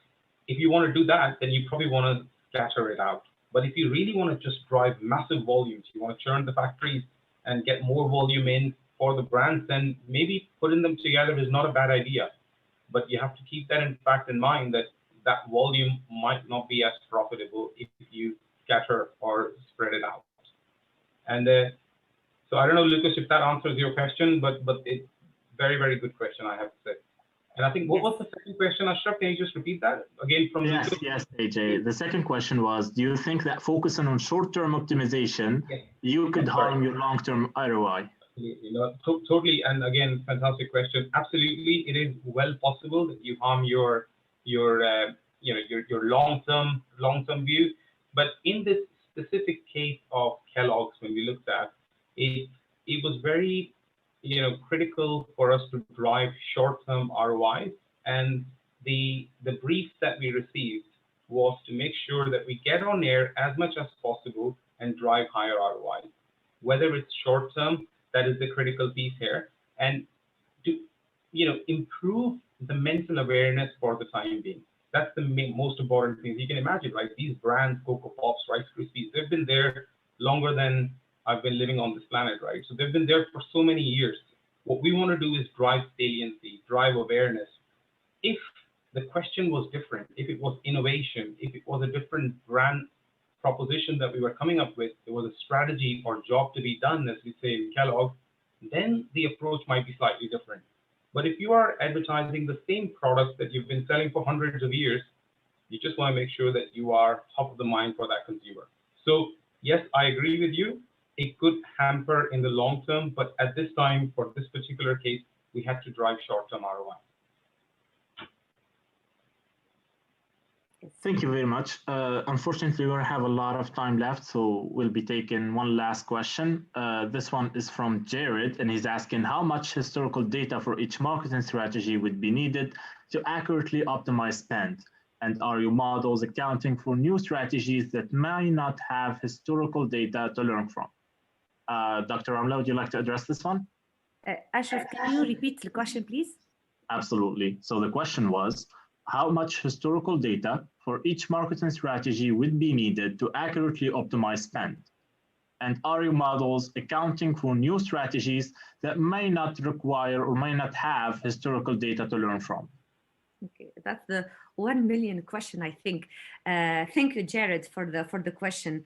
If you want to do that, then you probably want to scatter it out. But if you really want to just drive massive volumes, you want to churn the factories and get more volume in for the brands, then maybe putting them together is not a bad idea. But you have to keep that in fact in mind that that volume might not be as profitable if you scatter or spread it out. And so I don't know, Lucas, if that answers your question, but it's very, very good question, I have to say. And I think, what was the second question, Ashraf? Can you just repeat that again from Lucas? Yes, Ajay. The second question was, do you think that focusing on short-term optimization, you could harm your long-term ROI? Totally. And again, fantastic question. Absolutely, it is well possible that you harm your long-term view. But in this specific case of Kellogg's, when we looked at it, it was very critical for us to drive short-term ROIs, and the brief that we received was to make sure that we get on air as much as possible and drive higher ROIs. Whether it's short-term, that is the critical piece here, and to improve the mental awareness for the time being. That's the most important thing. You can imagine, right? These brands, Cocoa Pops, Rice Krispies, they've been there longer than I've been living on this planet, right? So they've been there for so many years. What we want to do is drive saliency, drive awareness. If the question was different, if it was innovation, if it was a different brand proposition that we were coming up with, there was a strategy or job to be done, as we say in Kellogg, then the approach might be slightly different. But if you are advertising the same products that you've been selling for hundreds of years, you just want to make sure that you are top of the mind for that consumer. So yes, I agree with you. It could hamper in the long term, but at this time, for this particular case, we had to drive short-term ROI. Thank you very much. Unfortunately, we have a lot of time left, so we'll be taking one last question. This one is from Jared, and he's asking how much historical data for each marketing strategy would be needed to accurately optimize spend? And are your models accounting for new strategies that may not have historical data to learn from? Dr. Ramla, would you like to address this one? Ashraf, can you repeat the question, please? Absolutely. So the question was, how much historical data for each marketing strategy would be needed to accurately optimize spend? And are your models accounting for new strategies that may not require or may not have historical data to learn from? that's the 1 million question, I think. Thank you, Jared, for the question.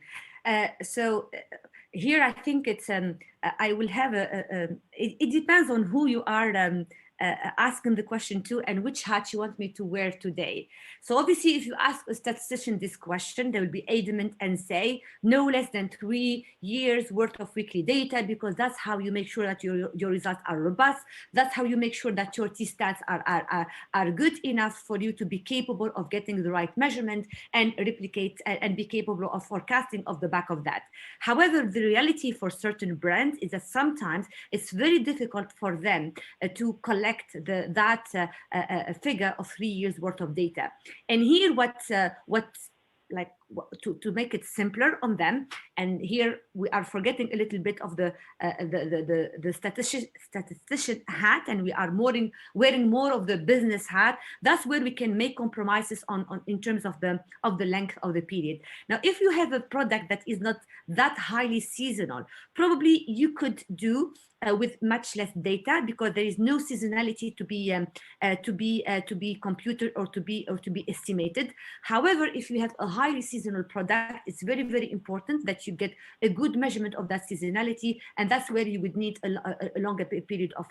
Here I think it's I will have it depends on who you are asking the question to and which hat you want me to wear today. So obviously, if you ask a statistician this question, they will be adamant and say no less than 3 years worth of weekly data, because that's how you make sure that your results are robust. That's how you make sure that your T-stats are good enough for you to be capable of getting the right measurement and replicate and be capable of forecasting off the back of that. However, the reality for certain brands is that sometimes it's very difficult for them to collect that figure of 3 years worth of data. And here to make it simpler on them, and here we are forgetting a little bit of the statistician hat, and we are wearing more of the business hat. That's where we can make compromises on in terms of the length of the period. Now, if you have a product that is not that highly seasonal, probably you could do with much less data, because there is no seasonality to be computed or to be estimated. However, if you have a highly seasonal product, it's very, very important that you get a good measurement of that seasonality, and that's where you would need a longer period of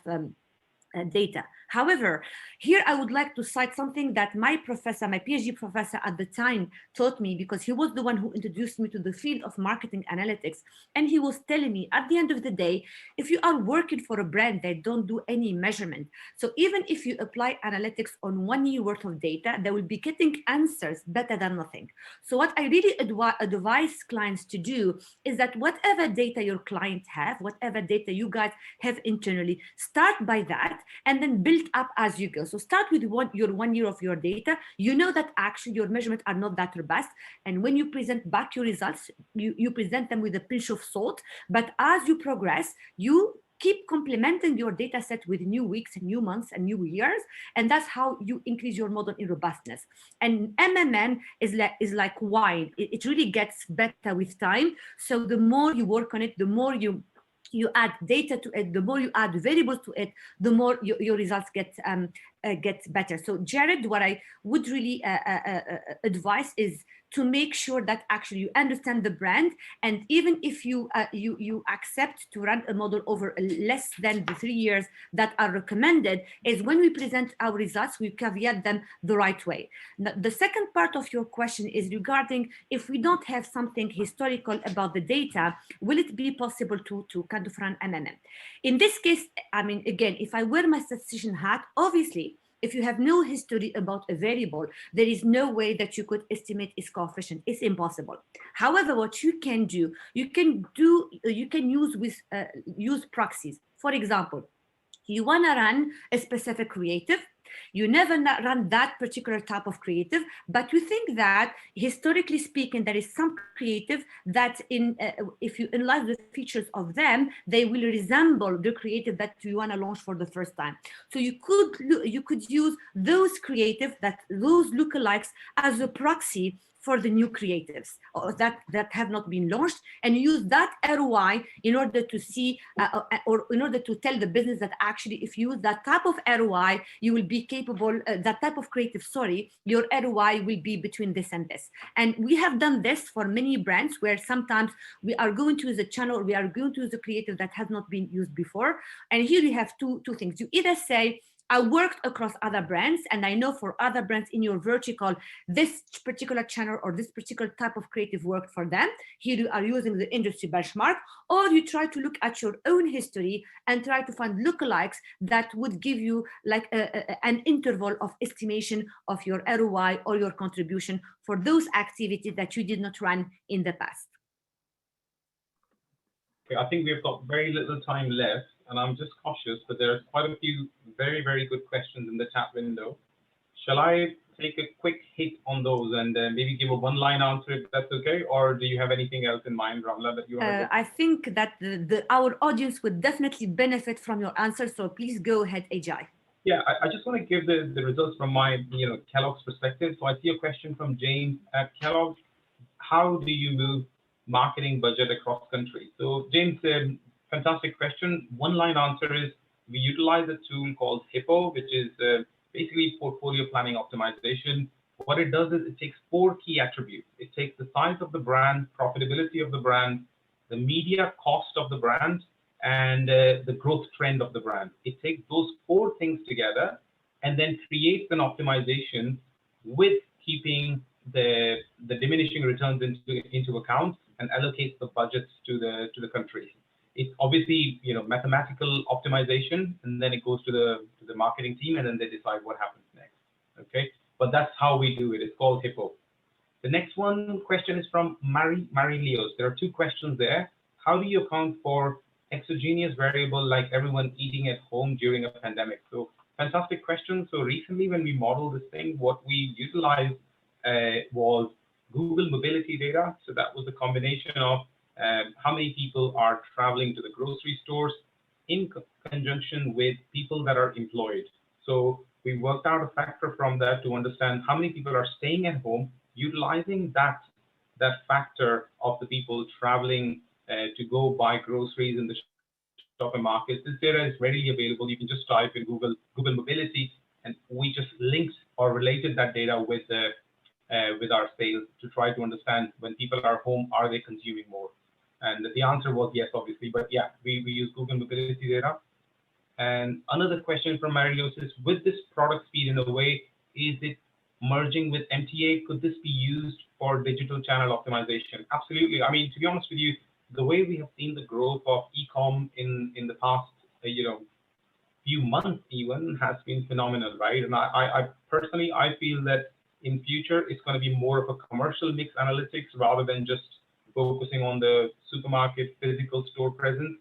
data. However, here I would like to cite something that my PhD professor at the time taught me, because he was the one who introduced me to the field of marketing analytics. And he was telling me, at the end of the day, if you are working for a brand that don't do any measurement, so even if you apply analytics on 1 year worth of data, they will be getting answers better than nothing. So what I really advise clients to do is that whatever data your clients have, whatever data you guys have internally, start by that and then build up as you go. So start with your 1 year of your data. You know that actually your measurements are not that robust. And when you present back your results, you present them with a pinch of salt. But as you progress, you keep complementing your data set with new weeks and new months and new years. And that's how you increase your model in robustness. And MMM is like wine. It really gets better with time. So the more you work on it, the more you add data to it, the more you add variables to it, the more your results get better. So Jared, what I would really advise is to make sure that actually you understand the brand, and even if you accept to run a model over less than the 3 years that are recommended, is when we present our results, we caveat them the right way. Now, the second part of your question is regarding if we don't have something historical about the data, will it be possible to kind of run MMM? In this case, I mean, again, if I wear my statistician hat, obviously, if you have no history about a variable, there is no way that you could estimate its coefficient. It's impossible. However, what you can do, you can use proxies. For example, you want to run a specific creative. You never run that particular type of creative, but you think that historically speaking, there is some creative that if you analyze the features of them, they will resemble the creative that you want to launch for the first time. So you could use those those lookalikes as a proxy for the new creatives that have not been launched, and use that ROI in order to see or in order to tell the business that actually if you use that type of ROI, you will be capable, that type of creative, your ROI will be between this and this. And we have done this for many brands where sometimes we are going to use a channel, we are going to use a creative that has not been used before. And here you have two things. You either say, I worked across other brands, and I know for other brands in your vertical, this particular channel or this particular type of creative worked for them. Here you are using the industry benchmark, or you try to look at your own history and try to find lookalikes that would give you like an interval of estimation of your ROI or your contribution for those activities that you did not run in the past. Okay, I think we've got very little time left, and I'm just cautious, but there's quite a few very, very good questions in the chat window. Shall I take a quick hit on those and maybe give a one-line answer if that's okay? Or do you have anything else in mind, Ramla, that you want to I think that our audience would definitely benefit from your answer, so please go ahead, Ajay. Yeah, I just want to give the results from my Kellogg's perspective. So I see a question from James at Kellogg. How do you move marketing budget across countries? So James, fantastic question. One line answer is we utilize a tool called Hippo, which is basically portfolio planning optimization. What it does is it takes 4 key attributes. It takes the size of the brand, profitability of the brand, the media cost of the brand, and the growth trend of the brand. It takes those 4 things together and then creates an optimization with keeping the diminishing returns into account and allocates the budgets to the countries. It's obviously, you know, mathematical optimization, and then it goes to the marketing team, and then they decide what happens next. Okay, but that's how we do it. It's called HIPPO. The next question is from Mary Leos. There are 2 questions there. How do you account for exogenous variable like everyone eating at home during a pandemic? So fantastic question. So recently, when we modeled this thing, what we utilized was Google mobility data. So that was a combination of how many people are traveling to the grocery stores in conjunction with people that are employed. So we worked out a factor from that to understand how many people are staying at home, utilizing that factor of the people traveling to go buy groceries in the shopping markets. This data is readily available. You can just type in Google mobility, and we just linked or related that data with our sales to try to understand when people are home, are they consuming more? And the answer was yes, obviously, but yeah, we use Google mobility data. And another question from Marios is, with this product speed in a way, is it merging with MTA? Could this be used for digital channel optimization? Absolutely. I mean, to be honest with you, the way we have seen the growth of e-com in the past, few months even has been phenomenal, right? And I personally, I feel that in future, it's going to be more of a commercial mix analytics rather than just focusing on the supermarket physical store presence.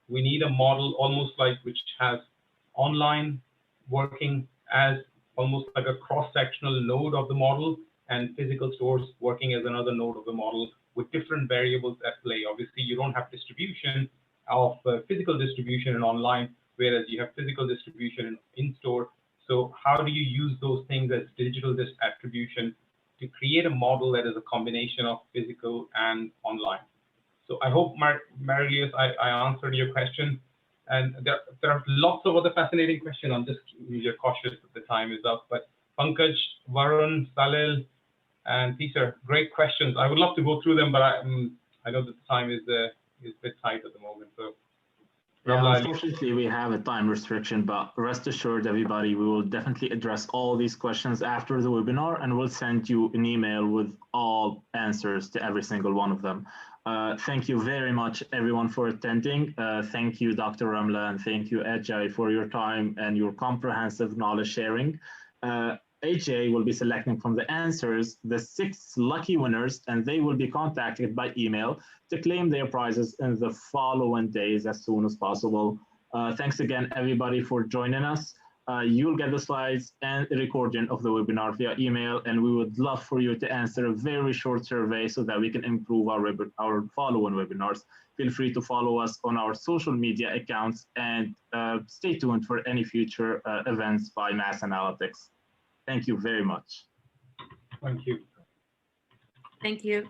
We need a model almost like which has online working as almost like a cross-sectional node of the model, and physical stores working as another node of the model with different variables at play. Obviously, you don't have distribution of physical distribution and online, whereas you have physical distribution in store. So how do you use those things as digital attribution to create a model that is a combination of physical and online? So I hope, Marius, I answered your question. And there are lots of other fascinating questions. I'm just cautious that the time is up. But Pankaj, Varun, Salil, and Peter, great questions. I would love to go through them, but I know that the time is a bit tight at the moment. So, yeah, unfortunately, we have a time restriction, but rest assured, everybody, we will definitely address all these questions after the webinar, and we'll send you an email with all answers to every single one of them. Thank you very much, everyone, for attending. Thank you, Dr. Ramla, and thank you, Ajay, for your time and your comprehensive knowledge sharing. Ajay will be selecting from the answers the 6 lucky winners, and they will be contacted by email to claim their prizes in the following days as soon as possible. Thanks again, everybody, for joining us. You'll get the slides and a recording of the webinar via email, and we would love for you to answer a very short survey so that we can improve our following webinars. Feel free to follow us on our social media accounts, and stay tuned for any future events by Mass Analytics. Thank you very much. Thank you. Thank you.